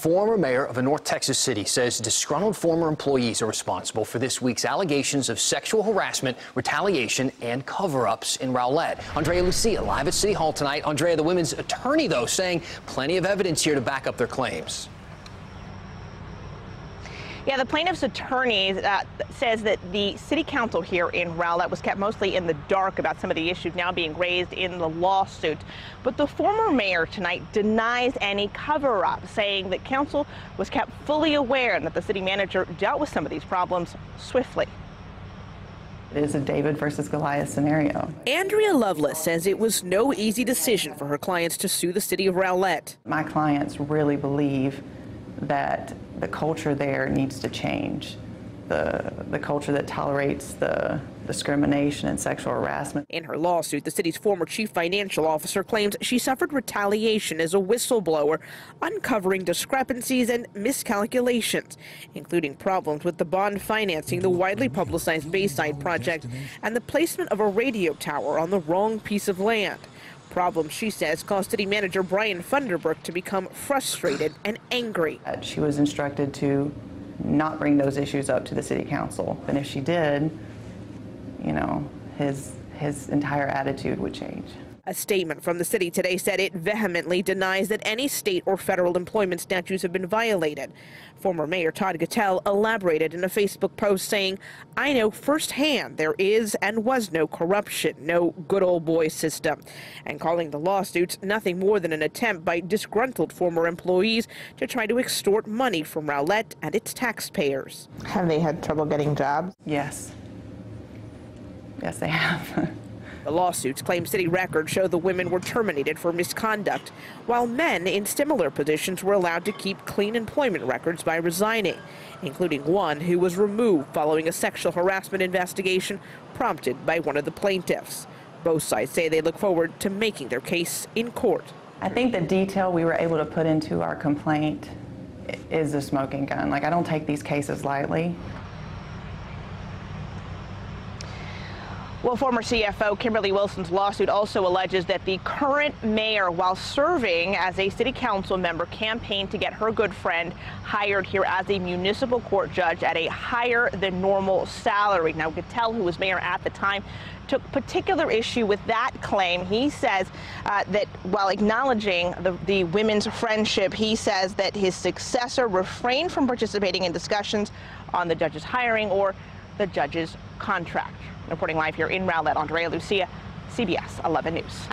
former mayor of a North Texas city says disgruntled former employees are responsible for this week's allegations of sexual harassment, retaliation, and cover-ups in Rowlett. Andrea Lucia live at City Hall tonight. Andrea, the women's attorney, though, saying plenty of evidence here to back up their claims. Yeah, the plaintiff's attorney says that the city council here in Rowlett was kept mostly in the dark about some of the issues now being raised in the lawsuit. But the former mayor tonight denies any cover-up, saying that council was kept fully aware and that the city manager dealt with some of these problems swiftly. It is a David versus Goliath scenario. Andrea Loveless says it was no easy decision for her clients to sue the city of Rowlett. My clients really believe that the culture there needs to change. The culture that tolerates the discrimination and sexual harassment. In her lawsuit, the city's former chief financial officer claims she suffered retaliation as a whistleblower, uncovering discrepancies and miscalculations, including problems with the bond financing the widely publicized Bayside project and the placement of a radio tower on the wrong piece of land. Problems, she says, caused city manager Brian Funderburk to become frustrated and angry. She was instructed to not bring those issues up to the city council. And if she did, you know, his entire attitude would change. A statement from the city today said it vehemently denies that any state or federal employment statutes have been violated. Former Mayor Todd Gattell elaborated in a Facebook post saying, "I know firsthand there is and was no corruption, no good old boy system," and calling the lawsuits nothing more than an attempt by disgruntled former employees to try to extort money from Rowlett and its taxpayers. Have they had trouble getting jobs? Yes. Yes, they have. The lawsuits claim city records show the women were terminated for misconduct, while men in similar positions were allowed to keep clean employment records by resigning, including one who was removed following a sexual harassment investigation prompted by one of the plaintiffs. Both sides say they look forward to making their case in court. I think the detail we were able to put into our complaint is a smoking gun. Like, I don't take these cases lightly. Well, former CFO Kimberly Wilson's lawsuit also alleges that the current mayor, while serving as a city council member, campaigned to get her good friend hired here as a municipal court judge at a higher than normal salary. Now, Gattell, who was mayor at the time, took particular issue with that claim. He says that while acknowledging the women's friendship, he says that his successor refrained from participating in discussions on the judge's hiring or the judge's contract. Reporting live here in Rowlett, Andrea Lucia, CBS 11 News.